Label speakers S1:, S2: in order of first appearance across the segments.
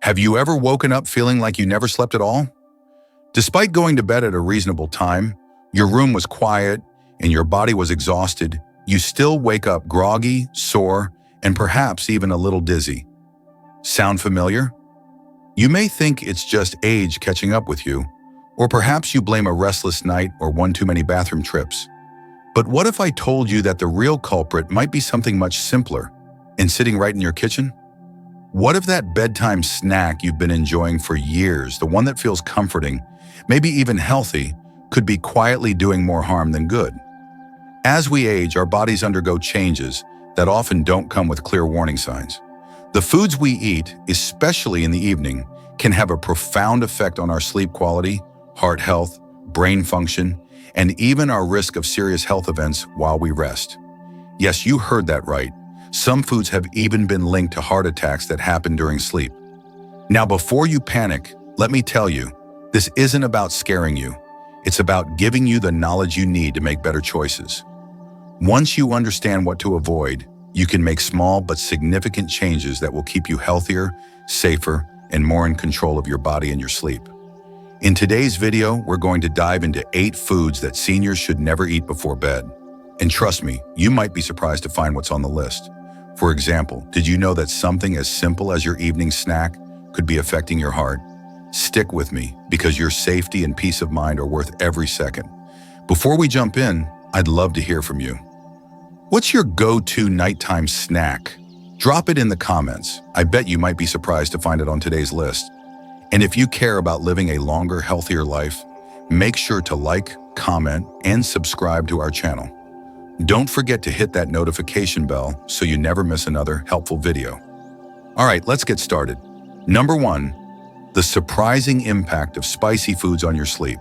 S1: Have you ever woken up feeling like you never slept at all? Despite going to bed at a reasonable time, your room was quiet, and your body was exhausted, you still wake up groggy, sore, and perhaps even a little dizzy. Sound familiar? You may think it's just age catching up with you, or perhaps you blame a restless night or one too many bathroom trips. But what if I told you that the real culprit might be something much simpler and sitting right in your kitchen? What if that bedtime snack you've been enjoying for years, the one that feels comforting, maybe even healthy, could be quietly doing more harm than good? As we age, our bodies undergo changes that often don't come with clear warning signs. The foods we eat, especially in the evening, can have a profound effect on our sleep quality, heart health, brain function, and even our risk of serious health events while we rest. Yes, you heard that right. Some foods have even been linked to heart attacks that happen during sleep. Now, before you panic, let me tell you, this isn't about scaring you. It's about giving you the knowledge you need to make better choices. Once you understand what to avoid, you can make small but significant changes that will keep you healthier, safer, and more in control of your body and your sleep. In today's video, we're going to dive into 8 foods that seniors should never eat before bed. And trust me, you might be surprised to find what's on the list. For example, did you know that something as simple as your evening snack could be affecting your heart? Stick with me, because your safety and peace of mind are worth every second. Before we jump in, I'd love to hear from you. What's your go-to nighttime snack? Drop it in the comments. I bet you might be surprised to find it on today's list. And if you care about living a longer, healthier life, make sure to like, comment, and subscribe to our channel. Don't forget to hit that notification bell so you never miss another helpful video. All right, let's get started. Number 1, the surprising impact of spicy foods on your sleep.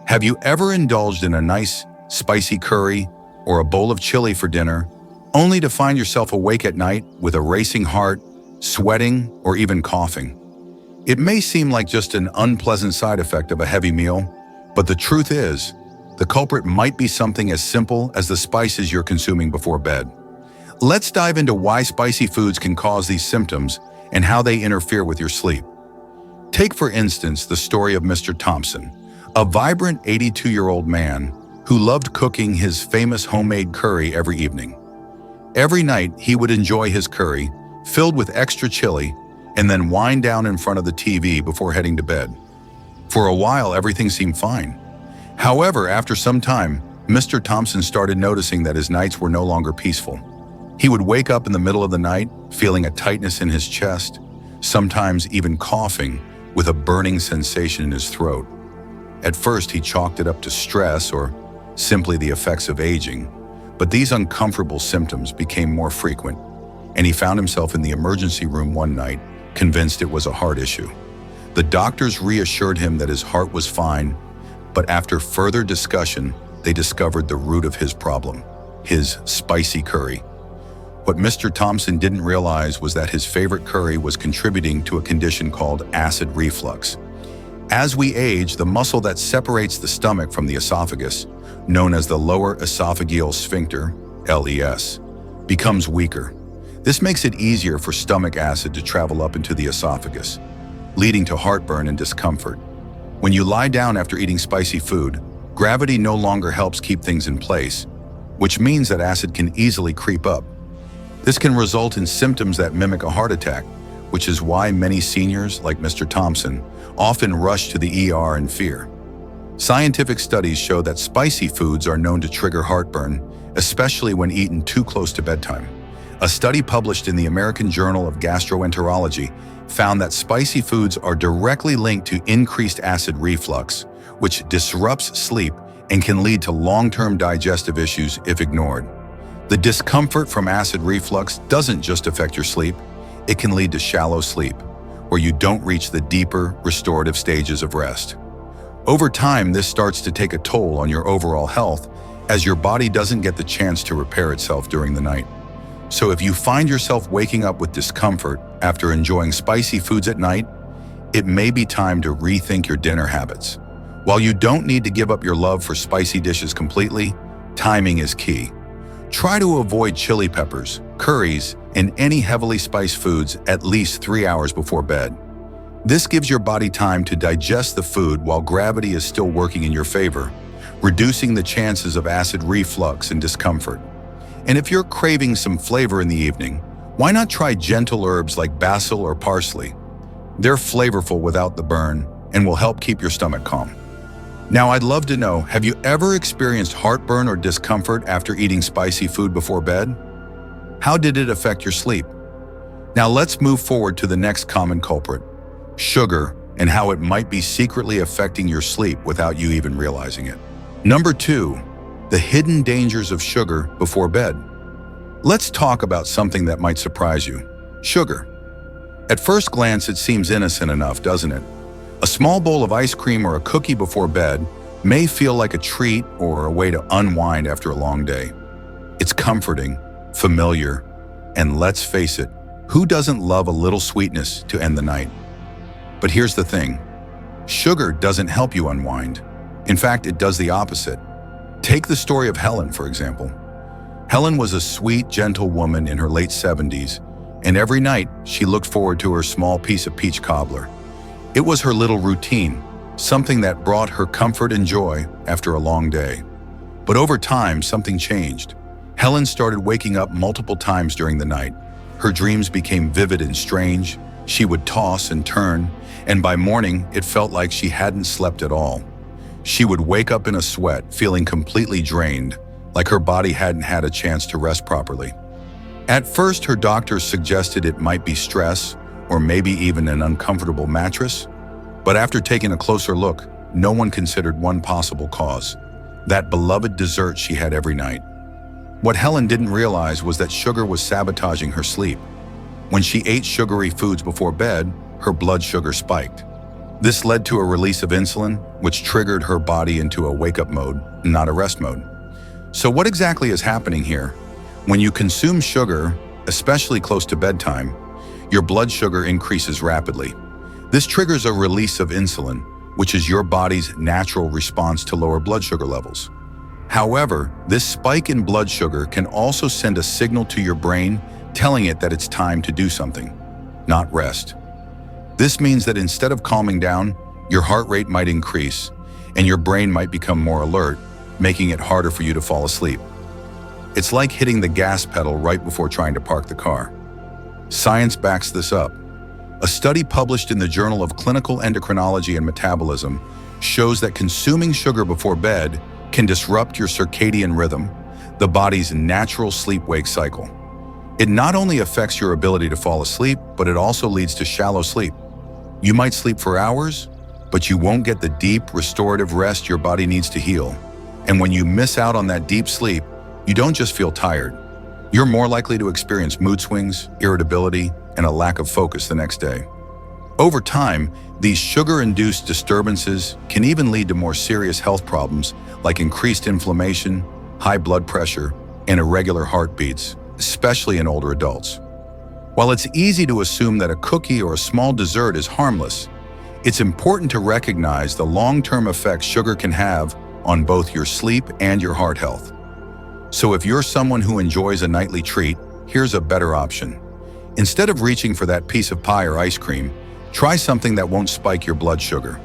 S1: Have you ever indulged in a nice, spicy curry or a bowl of chili for dinner, only to find yourself awake at night with a racing heart, sweating, or even coughing? It may seem like just an unpleasant side effect of a heavy meal, but the truth is, the culprit might be something as simple as the spices you're consuming before bed. Let's dive into why spicy foods can cause these symptoms and how they interfere with your sleep. Take, for instance, the story of Mr. Thompson, a vibrant 82-year-old man who loved cooking his famous homemade curry every evening. Every night, he would enjoy his curry, filled with extra chili, and then wind down in front of the TV before heading to bed. For a while, everything seemed fine. However, after some time, Mr. Thompson started noticing that his nights were no longer peaceful. He would wake up in the middle of the night, feeling a tightness in his chest, sometimes even coughing, with a burning sensation in his throat. At first, he chalked it up to stress or simply the effects of aging, but these uncomfortable symptoms became more frequent, and he found himself in the emergency room one night, convinced it was a heart issue. The doctors reassured him that his heart was fine, but after further discussion, they discovered the root of his problem, his spicy curry. What Mr. Thompson didn't realize was that his favorite curry was contributing to a condition called acid reflux. As we age, the muscle that separates the stomach from the esophagus, known as the lower esophageal sphincter, LES, becomes weaker. This makes it easier for stomach acid to travel up into the esophagus, leading to heartburn and discomfort. When you lie down after eating spicy food, gravity no longer helps keep things in place, which means that acid can easily creep up. This can result in symptoms that mimic a heart attack, which is why many seniors, like Mr. Thompson, often rush to the ER in fear. Scientific studies show that spicy foods are known to trigger heartburn, especially when eaten too close to bedtime. A study published in the American Journal of Gastroenterology found that spicy foods are directly linked to increased acid reflux, which disrupts sleep and can lead to long-term digestive issues if ignored. The discomfort from acid reflux doesn't just affect your sleep, it can lead to shallow sleep, where you don't reach the deeper, restorative stages of rest. Over time, this starts to take a toll on your overall health, as your body doesn't get the chance to repair itself during the night. So if you find yourself waking up with discomfort after enjoying spicy foods at night, it may be time to rethink your dinner habits. While you don't need to give up your love for spicy dishes completely, timing is key. Try to avoid chili peppers, curries, and any heavily spiced foods at least 3 hours before bed. This gives your body time to digest the food while gravity is still working in your favor, reducing the chances of acid reflux and discomfort. And if you're craving some flavor in the evening, why not try gentle herbs like basil or parsley? They're flavorful without the burn and will help keep your stomach calm. Now, I'd love to know, have you ever experienced heartburn or discomfort after eating spicy food before bed? How did it affect your sleep? Now let's move forward to the next common culprit, sugar, and how it might be secretly affecting your sleep without you even realizing it. Number 2, the hidden dangers of sugar before bed. Let's talk about something that might surprise you, sugar. At first glance, it seems innocent enough, doesn't it? A small bowl of ice cream or a cookie before bed may feel like a treat or a way to unwind after a long day. It's comforting, familiar, and let's face it, who doesn't love a little sweetness to end the night? But here's the thing, sugar doesn't help you unwind. In fact, it does the opposite. Take the story of Helen, for example. Helen was a sweet, gentle woman in her late 70s, and every night she looked forward to her small piece of peach cobbler. It was her little routine, something that brought her comfort and joy after a long day. But over time, something changed. Helen started waking up multiple times during the night. Her dreams became vivid and strange. She would toss and turn, and by morning, it felt like she hadn't slept at all. She would wake up in a sweat, feeling completely drained, like her body hadn't had a chance to rest properly. At first, her doctors suggested it might be stress, or maybe even an uncomfortable mattress. But after taking a closer look, no one considered one possible cause, that beloved dessert she had every night. What Helen didn't realize was that sugar was sabotaging her sleep. When she ate sugary foods before bed, her blood sugar spiked. This led to a release of insulin, which triggered her body into a wake-up mode, not a rest mode. So what exactly is happening here? When you consume sugar, especially close to bedtime, your blood sugar increases rapidly. This triggers a release of insulin, which is your body's natural response to lower blood sugar levels. However, this spike in blood sugar can also send a signal to your brain telling it that it's time to do something, not rest. This means that instead of calming down, your heart rate might increase and your brain might become more alert, making it harder for you to fall asleep. It's like hitting the gas pedal right before trying to park the car. Science backs this up. A study published in the Journal of Clinical Endocrinology and Metabolism shows that consuming sugar before bed can disrupt your circadian rhythm, the body's natural sleep-wake cycle. It not only affects your ability to fall asleep, but it also leads to shallow sleep. You might sleep for hours, but you won't get the deep, restorative rest your body needs to heal. And when you miss out on that deep sleep, you don't just feel tired. You're more likely to experience mood swings, irritability, and a lack of focus the next day. Over time, these sugar-induced disturbances can even lead to more serious health problems like increased inflammation, high blood pressure, and irregular heartbeats, especially in older adults. While it's easy to assume that a cookie or a small dessert is harmless, it's important to recognize the long-term effects sugar can have on both your sleep and your heart health. So if you're someone who enjoys a nightly treat, here's a better option. Instead of reaching for that piece of pie or ice cream, try something that won't spike your blood sugar.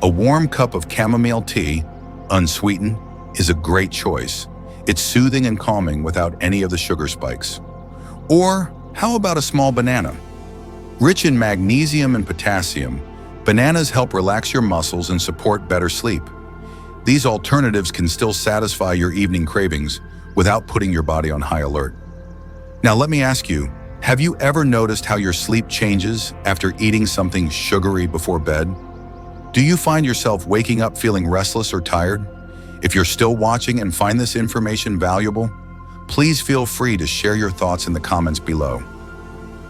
S1: A warm cup of chamomile tea, unsweetened, is a great choice. It's soothing and calming without any of the sugar spikes. Or how about a small banana? Rich in magnesium and potassium, bananas help relax your muscles and support better sleep. These alternatives can still satisfy your evening cravings without putting your body on high alert. Now let me ask you, have you ever noticed how your sleep changes after eating something sugary before bed? Do you find yourself waking up feeling restless or tired? If you're still watching and find this information valuable, please feel free to share your thoughts in the comments below.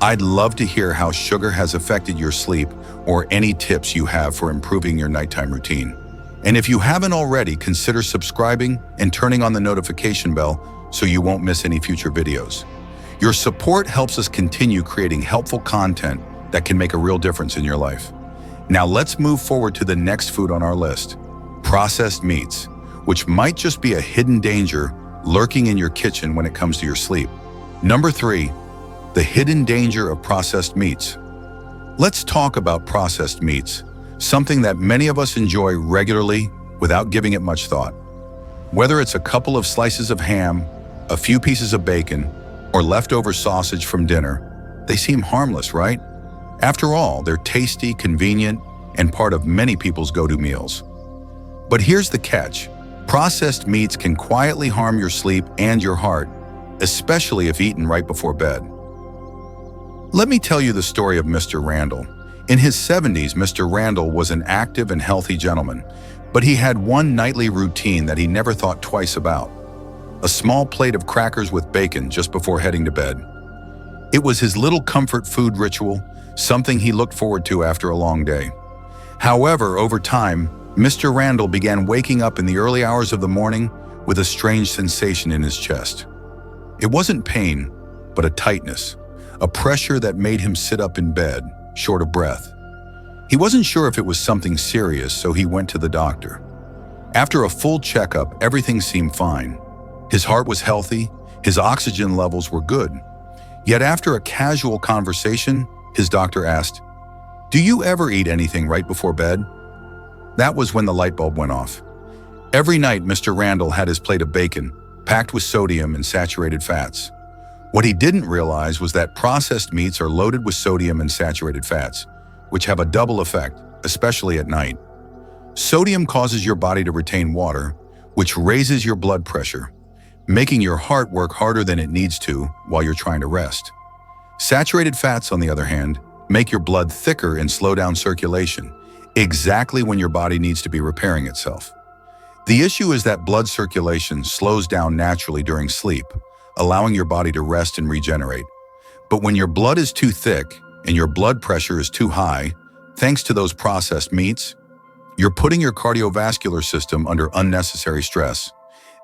S1: I'd love to hear how sugar has affected your sleep or any tips you have for improving your nighttime routine. And if you haven't already, consider subscribing and turning on the notification bell so you won't miss any future videos. Your support helps us continue creating helpful content that can make a real difference in your life. Now let's move forward to the next food on our list, processed meats, which might just be a hidden danger lurking in your kitchen when it comes to your sleep. Number 3, the hidden danger of processed meats. Let's talk about processed meats, something that many of us enjoy regularly without giving it much thought. Whether it's a couple of slices of ham, a few pieces of bacon, or leftover sausage from dinner, they seem harmless, right? After all, they're tasty, convenient, and part of many people's go-to meals. But here's the catch. Processed meats can quietly harm your sleep and your heart, especially if eaten right before bed. Let me tell you the story of Mr. Randall. In his 70s, Mr. Randall was an active and healthy gentleman, but he had one nightly routine that he never thought twice about. A small plate of crackers with bacon just before heading to bed. It was his little comfort food ritual, something he looked forward to after a long day. However, over time, Mr. Randall began waking up in the early hours of the morning with a strange sensation in his chest. It wasn't pain, but a tightness, a pressure that made him sit up in bed, short of breath. He wasn't sure if it was something serious, so he went to the doctor. After a full checkup, everything seemed fine. His heart was healthy, his oxygen levels were good. Yet after a casual conversation, his doctor asked, "Do you ever eat anything right before bed?" That was when the light bulb went off. Every night, Mr. Randall had his plate of bacon, packed with sodium and saturated fats. What he didn't realize was that processed meats are loaded with sodium and saturated fats, which have a double effect, especially at night. Sodium causes your body to retain water, which raises your blood pressure, making your heart work harder than it needs to while you're trying to rest. Saturated fats, on the other hand, make your blood thicker and slow down circulation, exactly when your body needs to be repairing itself. The issue is that blood circulation slows down naturally during sleep, allowing your body to rest and regenerate. But when your blood is too thick and your blood pressure is too high, thanks to those processed meats, you're putting your cardiovascular system under unnecessary stress.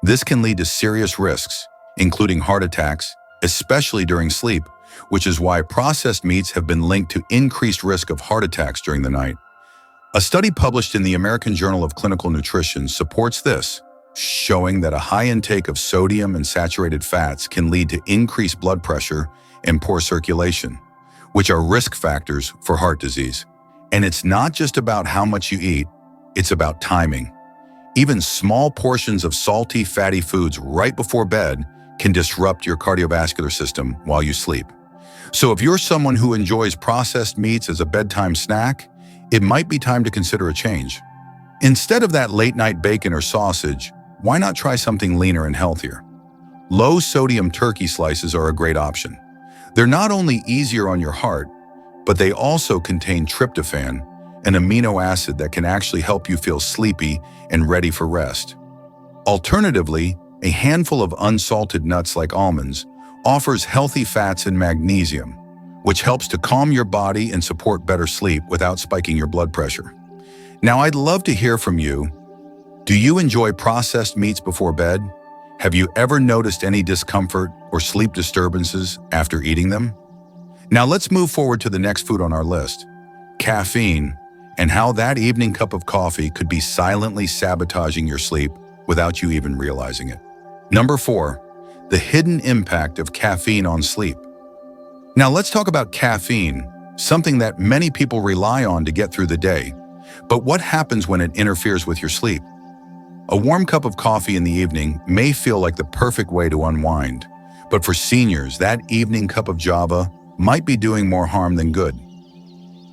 S1: This can lead to serious risks, including heart attacks, especially during sleep, which is why processed meats have been linked to increased risk of heart attacks during the night. A study published in the American Journal of Clinical Nutrition supports this, showing that a high intake of sodium and saturated fats can lead to increased blood pressure and poor circulation, which are risk factors for heart disease. And it's not just about how much you eat, it's about timing. Even small portions of salty, fatty foods right before bed can disrupt your cardiovascular system while you sleep. So if you're someone who enjoys processed meats as a bedtime snack, it might be time to consider a change. Instead of that late-night bacon or sausage, why not try something leaner and healthier? Low-sodium turkey slices are a great option. They're not only easier on your heart, but they also contain tryptophan, an amino acid that can actually help you feel sleepy and ready for rest. Alternatively, a handful of unsalted nuts like almonds offers healthy fats and magnesium, which helps to calm your body and support better sleep without spiking your blood pressure. Now, I'd love to hear from you. Do you enjoy processed meats before bed? Have you ever noticed any discomfort or sleep disturbances after eating them? Now let's move forward to the next food on our list, caffeine, and how that evening cup of coffee could be silently sabotaging your sleep without you even realizing it. Number 4, the hidden impact of caffeine on sleep. Now let's talk about caffeine, something that many people rely on to get through the day. But what happens when it interferes with your sleep? A warm cup of coffee in the evening may feel like the perfect way to unwind, but for seniors, that evening cup of java might be doing more harm than good.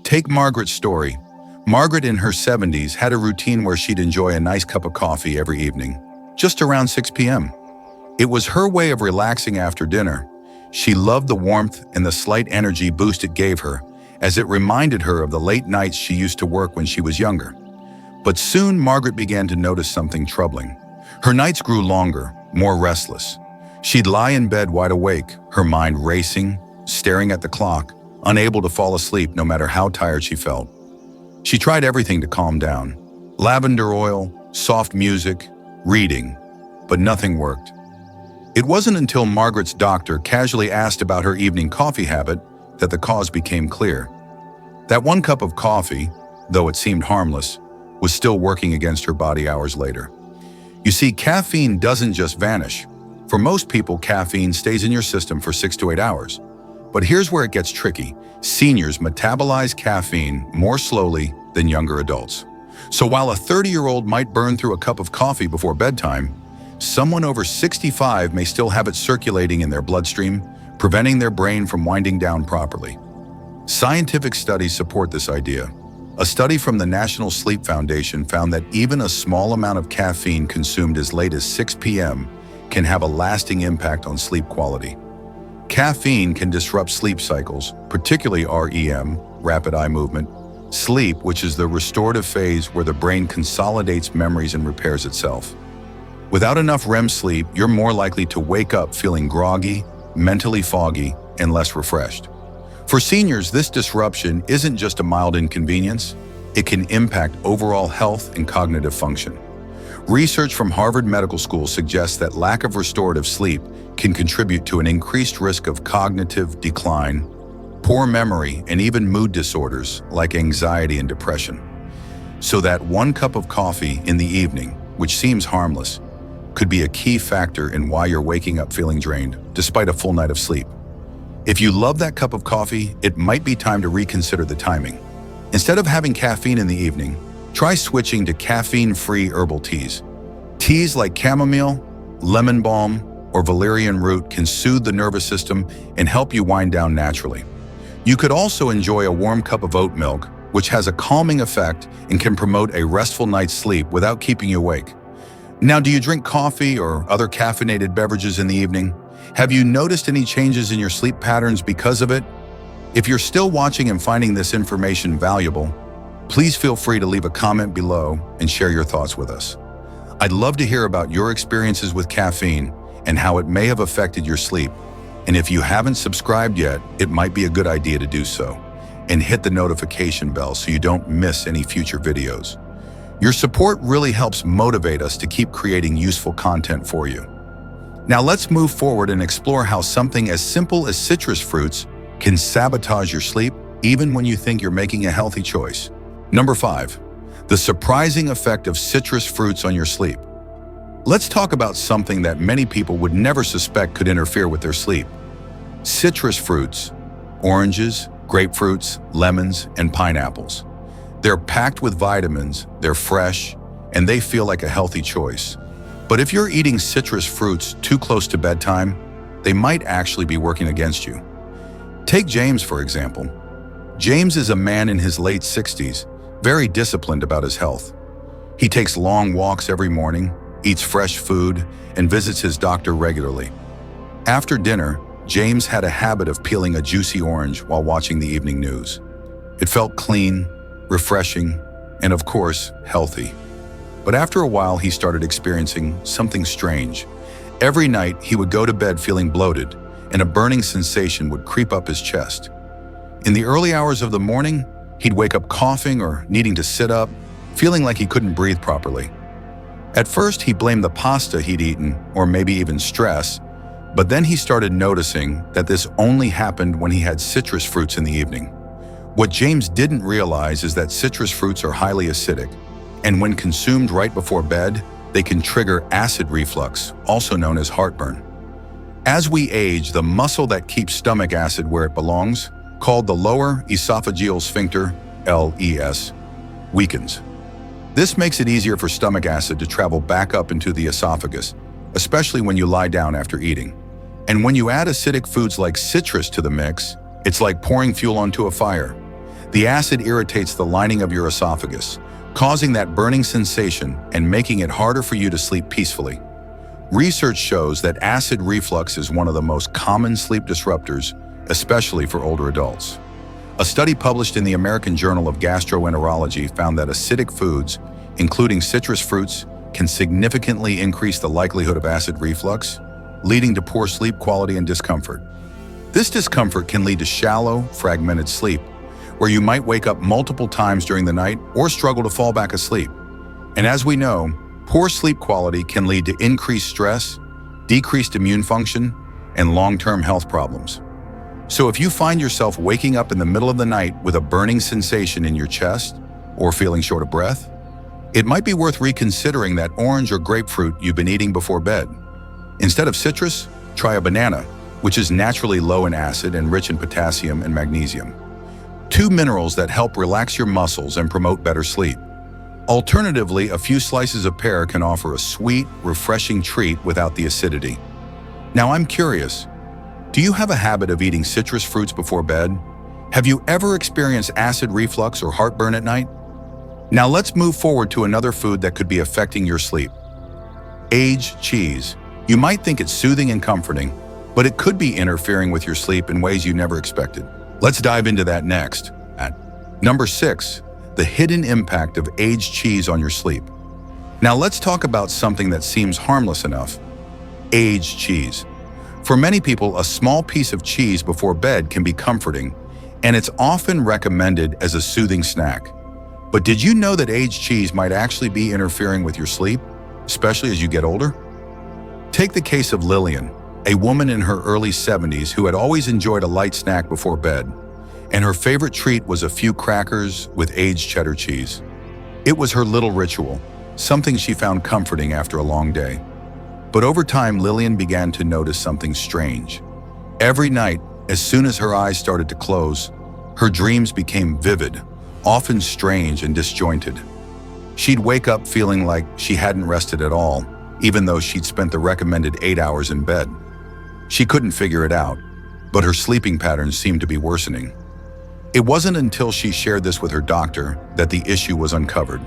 S1: Take Margaret's story. Margaret in her 70s had a routine where she'd enjoy a nice cup of coffee every evening, just around 6 p.m. It was her way of relaxing after dinner. She loved the warmth and the slight energy boost it gave her, as it reminded her of the late nights she used to work when she was younger. But soon Margaret began to notice something troubling. Her nights grew longer, more restless. She'd lie in bed wide awake, her mind racing, staring at the clock, unable to fall asleep no matter how tired she felt. She tried everything to calm down. Lavender oil, soft music, reading, but nothing worked. It wasn't until Margaret's doctor casually asked about her evening coffee habit that the cause became clear. That one cup of coffee, though it seemed harmless, was still working against her body hours later. You see, caffeine doesn't just vanish. For most people, caffeine stays in your system for 6 to 8 hours. But here's where it gets tricky. Seniors metabolize caffeine more slowly than younger adults. So while a 30-year-old might burn through a cup of coffee before bedtime, someone over 65 may still have it circulating in their bloodstream, preventing their brain from winding down properly. Scientific studies support this idea. A study from the National Sleep Foundation found that even a small amount of caffeine consumed as late as 6 p.m. can have a lasting impact on sleep quality. Caffeine can disrupt sleep cycles, particularly REM, rapid eye movement, sleep, which is the restorative phase where the brain consolidates memories and repairs itself. Without enough REM sleep, you're more likely to wake up feeling groggy, mentally foggy, and less refreshed. For seniors, this disruption isn't just a mild inconvenience, it can impact overall health and cognitive function. Research from Harvard Medical School suggests that lack of restorative sleep can contribute to an increased risk of cognitive decline, poor memory, and even mood disorders like anxiety and depression. So that one cup of coffee in the evening, which seems harmless, could be a key factor in why you're waking up feeling drained, despite a full night of sleep. If you love that cup of coffee, it might be time to reconsider the timing. Instead of having caffeine in the evening, try switching to caffeine-free herbal teas. Teas like chamomile, lemon balm, or valerian root can soothe the nervous system and help you wind down naturally. You could also enjoy a warm cup of oat milk, which has a calming effect and can promote a restful night's sleep without keeping you awake. Now, do you drink coffee or other caffeinated beverages in the evening? Have you noticed any changes in your sleep patterns because of it? If you're still watching and finding this information valuable, please feel free to leave a comment below and share your thoughts with us. I'd love to hear about your experiences with caffeine and how it may have affected your sleep. And if you haven't subscribed yet, it might be a good idea to do so. And hit the notification bell so you don't miss any future videos. Your support really helps motivate us to keep creating useful content for you. Now let's move forward and explore how something as simple as citrus fruits can sabotage your sleep even when you think you're making a healthy choice. Number 5, the surprising effect of citrus fruits on your sleep. Let's talk about something that many people would never suspect could interfere with their sleep. Citrus fruits, oranges, grapefruits, lemons, and pineapples. They're packed with vitamins, they're fresh, and they feel like a healthy choice. But if you're eating citrus fruits too close to bedtime, they might actually be working against you. Take James, for example. James is a man in his late 60s, very disciplined about his health. He takes long walks every morning, eats fresh food, and visits his doctor regularly. After dinner, James had a habit of peeling a juicy orange while watching the evening news. It felt clean, refreshing, and of course, healthy. But after a while, he started experiencing something strange. Every night, he would go to bed feeling bloated, and a burning sensation would creep up his chest. In the early hours of the morning, he'd wake up coughing or needing to sit up, feeling like he couldn't breathe properly. At first, he blamed the pasta he'd eaten, or maybe even stress, but then he started noticing that this only happened when he had citrus fruits in the evening. What James didn't realize is that citrus fruits are highly acidic, and when consumed right before bed, they can trigger acid reflux, also known as heartburn. As we age, the muscle that keeps stomach acid where it belongs, called the lower esophageal sphincter, LES, weakens. This makes it easier for stomach acid to travel back up into the esophagus, especially when you lie down after eating. And when you add acidic foods like citrus to the mix, it's like pouring fuel onto a fire. The acid irritates the lining of your esophagus, causing that burning sensation and making it harder for you to sleep peacefully. Research shows that acid reflux is one of the most common sleep disruptors, especially for older adults. A study published in the American Journal of Gastroenterology found that acidic foods, including citrus fruits, can significantly increase the likelihood of acid reflux, leading to poor sleep quality and discomfort. This discomfort can lead to shallow, fragmented sleep, where you might wake up multiple times during the night or struggle to fall back asleep. And as we know, poor sleep quality can lead to increased stress, decreased immune function, and long-term health problems. So if you find yourself waking up in the middle of the night with a burning sensation in your chest or feeling short of breath, it might be worth reconsidering that orange or grapefruit you've been eating before bed. Instead of citrus, try a banana, which is naturally low in acid and rich in potassium and magnesium. Two minerals that help relax your muscles and promote better sleep. Alternatively, a few slices of pear can offer a sweet, refreshing treat without the acidity. Now I'm curious, do you have a habit of eating citrus fruits before bed? Have you ever experienced acid reflux or heartburn at night? Now let's move forward to another food that could be affecting your sleep. Aged cheese. You might think it's soothing and comforting, but it could be interfering with your sleep in ways you never expected. Let's dive into that next. At number 6, the hidden impact of aged cheese on your sleep. Now let's talk about something that seems harmless enough. Aged cheese. For many people, a small piece of cheese before bed can be comforting, and it's often recommended as a soothing snack. But did you know that aged cheese might actually be interfering with your sleep, especially as you get older? Take the case of Lillian, a woman in her early 70s who had always enjoyed a light snack before bed, and her favorite treat was a few crackers with aged cheddar cheese. It was her little ritual, something she found comforting after a long day. But over time, Lillian began to notice something strange. Every night, as soon as her eyes started to close, her dreams became vivid, often strange and disjointed. She'd wake up feeling like she hadn't rested at all, even though she'd spent the recommended 8 hours in bed. She couldn't figure it out, but her sleeping patterns seemed to be worsening. It wasn't until she shared this with her doctor that the issue was uncovered.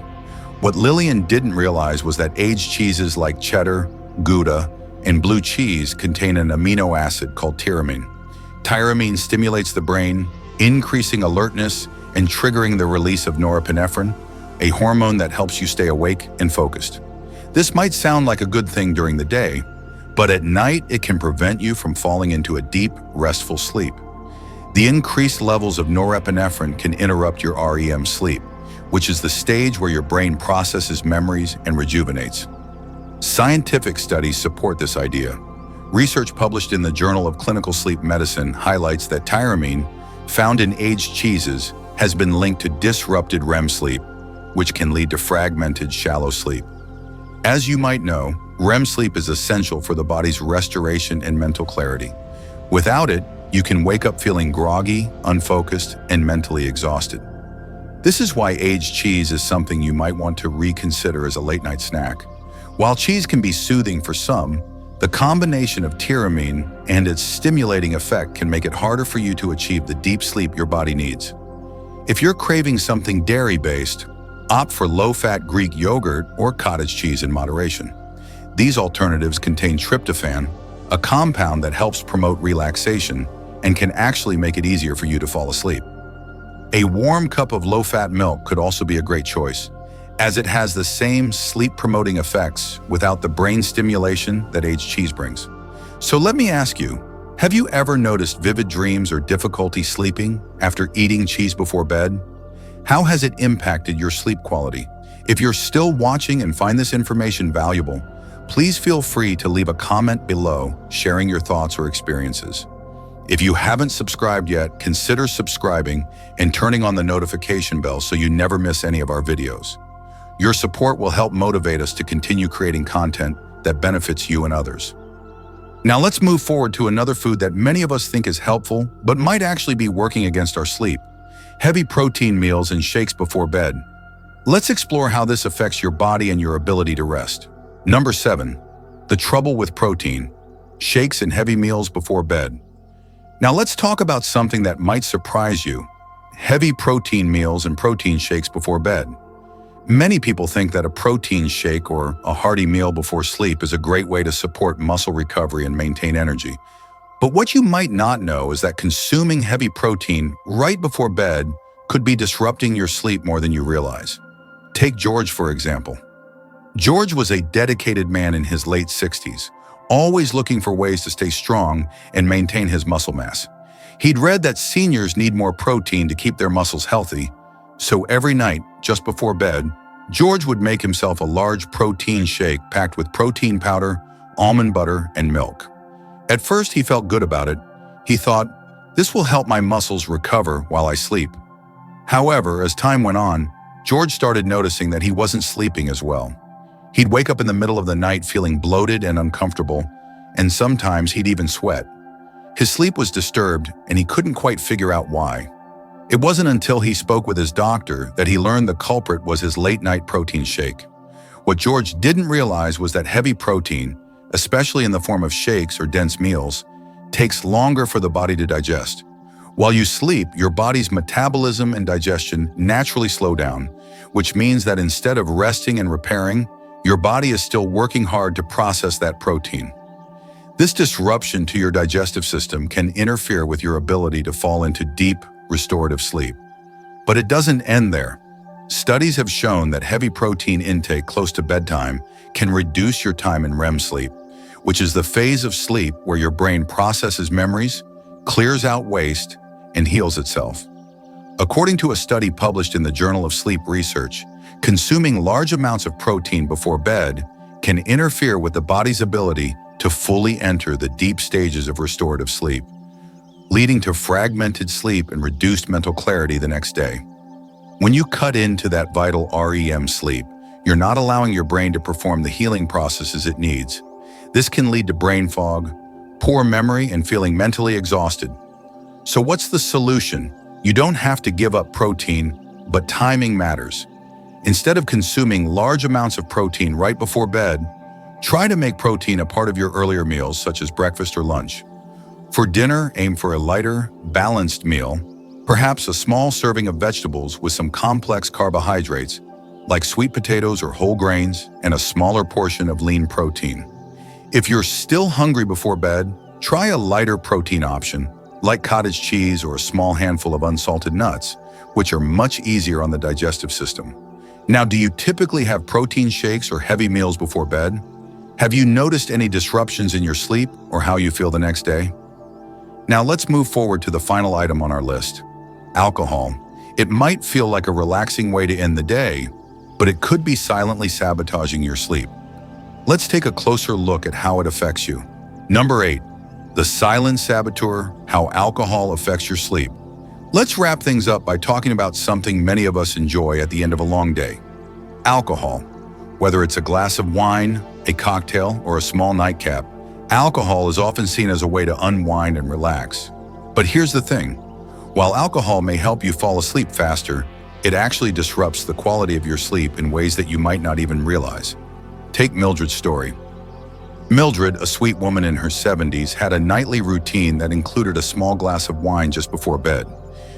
S1: What Lillian didn't realize was that aged cheeses like cheddar, Gouda, and blue cheese contain an amino acid called tyramine. Tyramine stimulates the brain, increasing alertness and triggering the release of norepinephrine, a hormone that helps you stay awake and focused. This might sound like a good thing during the day, but at night it can prevent you from falling into a deep, restful sleep. The increased levels of norepinephrine can interrupt your REM sleep, which is the stage where your brain processes memories and rejuvenates. Scientific studies support this idea. Research published in the Journal of Clinical Sleep Medicine highlights that tyramine, found in aged cheeses, has been linked to disrupted REM sleep, which can lead to fragmented, shallow sleep. As you might know, REM sleep is essential for the body's restoration and mental clarity. Without it, you can wake up feeling groggy, unfocused, and mentally exhausted. This is why aged cheese is something you might want to reconsider as a late-night snack. While cheese can be soothing for some, the combination of tyramine and its stimulating effect can make it harder for you to achieve the deep sleep your body needs. If you're craving something dairy-based, opt for low-fat Greek yogurt or cottage cheese in moderation. These alternatives contain tryptophan, a compound that helps promote relaxation and can actually make it easier for you to fall asleep. A warm cup of low-fat milk could also be a great choice, as it has the same sleep-promoting effects without the brain stimulation that aged cheese brings. So let me ask you, have you ever noticed vivid dreams or difficulty sleeping after eating cheese before bed? How has it impacted your sleep quality? If you're still watching and find this information valuable, please feel free to leave a comment below sharing your thoughts or experiences. If you haven't subscribed yet, consider subscribing and turning on the notification bell so you never miss any of our videos. Your support will help motivate us to continue creating content that benefits you and others. Now let's move forward to another food that many of us think is helpful, but might actually be working against our sleep: heavy protein meals and shakes before bed. Let's explore how this affects your body and your ability to rest. Number 7, the trouble with protein, shakes and heavy meals before bed. Now let's talk about something that might surprise you: heavy protein meals and protein shakes before bed. Many people think that a protein shake or a hearty meal before sleep is a great way to support muscle recovery and maintain energy. But what you might not know is that consuming heavy protein right before bed could be disrupting your sleep more than you realize. Take George, for example. George was a dedicated man in his late 60s, always looking for ways to stay strong and maintain his muscle mass. He'd read that seniors need more protein to keep their muscles healthy, so every night, just before bed, George would make himself a large protein shake packed with protein powder, almond butter, and milk. At first, he felt good about it. He thought, "This will help my muscles recover while I sleep." However, as time went on, George started noticing that he wasn't sleeping as well. He'd wake up in the middle of the night feeling bloated and uncomfortable, and sometimes he'd even sweat. His sleep was disturbed, and he couldn't quite figure out why. It wasn't until he spoke with his doctor that he learned the culprit was his late-night protein shake. What George didn't realize was that heavy protein, especially in the form of shakes or dense meals, takes longer for the body to digest. While you sleep, your body's metabolism and digestion naturally slow down, which means that instead of resting and repairing, your body is still working hard to process that protein. This disruption to your digestive system can interfere with your ability to fall into deep, restorative sleep. But it doesn't end there. Studies have shown that heavy protein intake close to bedtime can reduce your time in REM sleep, which is the phase of sleep where your brain processes memories, clears out waste, and heals itself. According to a study published in the Journal of Sleep Research, consuming large amounts of protein before bed can interfere with the body's ability to fully enter the deep stages of restorative sleep, leading to fragmented sleep and reduced mental clarity the next day. When you cut into that vital REM sleep, you're not allowing your brain to perform the healing processes it needs. This can lead to brain fog, poor memory, and feeling mentally exhausted. So what's the solution? You don't have to give up protein, but timing matters. Instead of consuming large amounts of protein right before bed, try to make protein a part of your earlier meals, such as breakfast or lunch. For dinner, aim for a lighter, balanced meal, perhaps a small serving of vegetables with some complex carbohydrates, like sweet potatoes or whole grains, and a smaller portion of lean protein. If you're still hungry before bed, try a lighter protein option, like cottage cheese or a small handful of unsalted nuts, which are much easier on the digestive system. Now, do you typically have protein shakes or heavy meals before bed? Have you noticed any disruptions in your sleep or how you feel the next day? Now let's move forward to the final item on our list, alcohol. It might feel like a relaxing way to end the day, but it could be silently sabotaging your sleep. Let's take a closer look at how it affects you. Number 8, the silent saboteur, how alcohol affects your sleep. Let's wrap things up by talking about something many of us enjoy at the end of a long day. Alcohol. Whether it's a glass of wine, a cocktail, or a small nightcap, alcohol is often seen as a way to unwind and relax. But here's the thing. While alcohol may help you fall asleep faster, it actually disrupts the quality of your sleep in ways that you might not even realize. Take Mildred's story. Mildred, a sweet woman in her 70s, had a nightly routine that included a small glass of wine just before bed.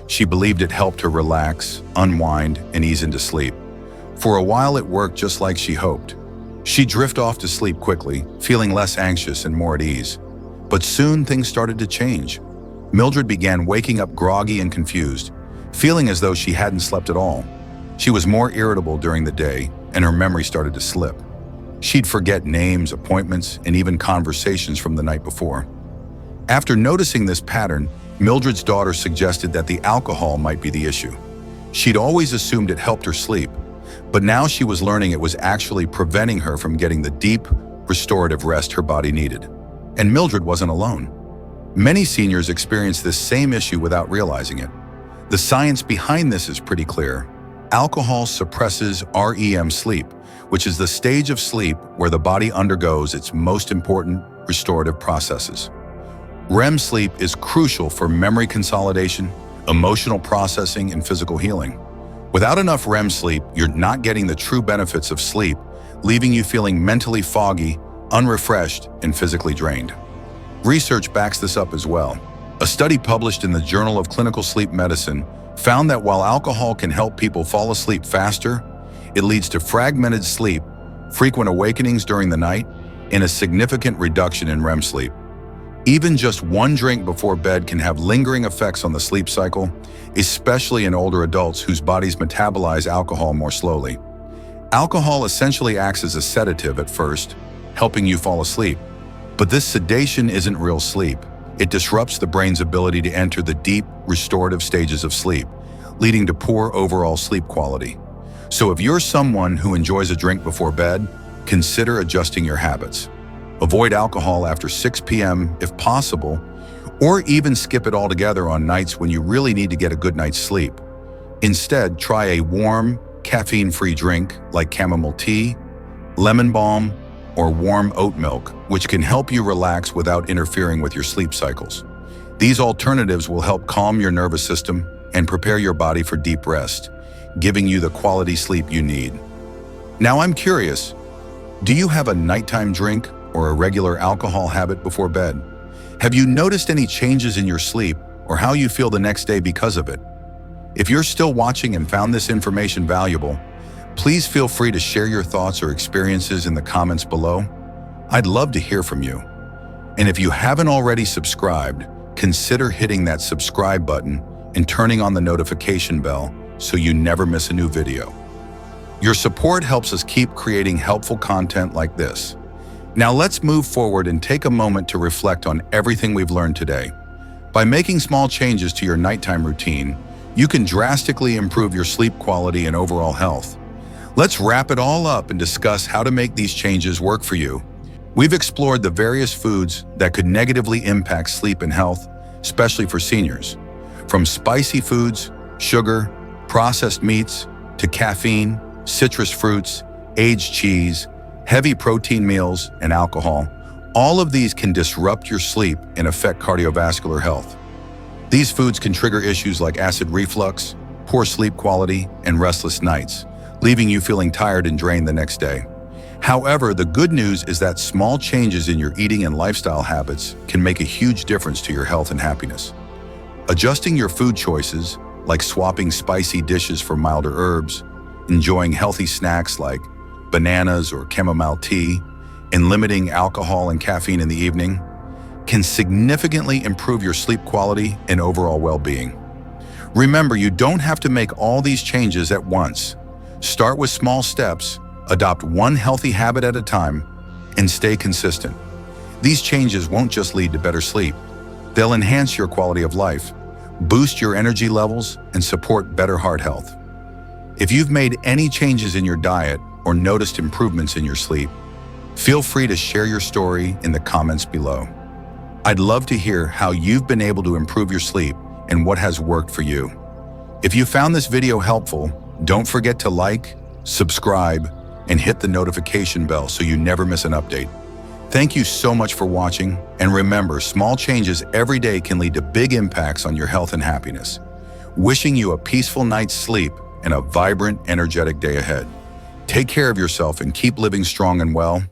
S1: She believed it helped her relax, unwind, and ease into sleep. For a while, it worked just like she hoped. She'd drift off to sleep quickly, feeling less anxious and more at ease. But soon things started to change. Mildred began waking up groggy and confused, feeling as though she hadn't slept at all. She was more irritable during the day, and her memory started to slip. She'd forget names, appointments, and even conversations from the night before. After noticing this pattern, Mildred's daughter suggested that the alcohol might be the issue. She'd always assumed it helped her sleep, but now she was learning it was actually preventing her from getting the deep, restorative rest her body needed. And Mildred wasn't alone. Many seniors experience this same issue without realizing it. The science behind this is pretty clear. Alcohol suppresses REM sleep, which is the stage of sleep where the body undergoes its most important restorative processes. REM sleep is crucial for memory consolidation, emotional processing, and physical healing. Without enough REM sleep, you're not getting the true benefits of sleep, leaving you feeling mentally foggy, unrefreshed, and physically drained. Research backs this up as well. A study published in the Journal of Clinical Sleep Medicine found that while alcohol can help people fall asleep faster, it leads to fragmented sleep, frequent awakenings during the night, and a significant reduction in REM sleep. Even just one drink before bed can have lingering effects on the sleep cycle, especially in older adults whose bodies metabolize alcohol more slowly. Alcohol essentially acts as a sedative at first, helping you fall asleep. But this sedation isn't real sleep. It disrupts the brain's ability to enter the deep, restorative stages of sleep, leading to poor overall sleep quality. So if you're someone who enjoys a drink before bed, consider adjusting your habits. Avoid alcohol after 6 p.m. if possible, or even skip it altogether on nights when you really need to get a good night's sleep. Instead, try a warm, caffeine-free drink like chamomile tea, lemon balm, or warm oat milk, which can help you relax without interfering with your sleep cycles. These alternatives will help calm your nervous system and prepare your body for deep rest, giving you the quality sleep you need. Now I'm curious, do you have a nighttime drink or a regular alcohol habit before bed? Have you noticed any changes in your sleep or how you feel the next day because of it? If you're still watching and found this information valuable, please feel free to share your thoughts or experiences in the comments below. I'd love to hear from you. And if you haven't already subscribed, consider hitting that subscribe button and turning on the notification bell so you never miss a new video. Your support helps us keep creating helpful content like this. Now let's move forward and take a moment to reflect on everything we've learned today. By making small changes to your nighttime routine, you can drastically improve your sleep quality and overall health. Let's wrap it all up and discuss how to make these changes work for you. We've explored the various foods that could negatively impact sleep and health, especially for seniors. From spicy foods, sugar, processed meats, to caffeine, citrus fruits, aged cheese, heavy protein meals, and alcohol, all of these can disrupt your sleep and affect cardiovascular health. These foods can trigger issues like acid reflux, poor sleep quality, and restless nights, leaving you feeling tired and drained the next day. However, the good news is that small changes in your eating and lifestyle habits can make a huge difference to your health and happiness. Adjusting your food choices, like swapping spicy dishes for milder herbs, enjoying healthy snacks like bananas or chamomile tea, and limiting alcohol and caffeine in the evening, can significantly improve your sleep quality and overall well-being. Remember, you don't have to make all these changes at once. Start with small steps, adopt one healthy habit at a time, and stay consistent. These changes won't just lead to better sleep. They'll enhance your quality of life, boost your energy levels, and support better heart health. If you've made any changes in your diet or noticed improvements in your sleep, feel free to share your story in the comments below. I'd love to hear how you've been able to improve your sleep and what has worked for you. If you found this video helpful, don't forget to like, subscribe, and hit the notification bell so you never miss an update. Thank you so much for watching, and remember, small changes every day can lead to big impacts on your health and happiness. Wishing you a peaceful night's sleep and a vibrant, energetic day ahead. Take care of yourself and keep living strong and well.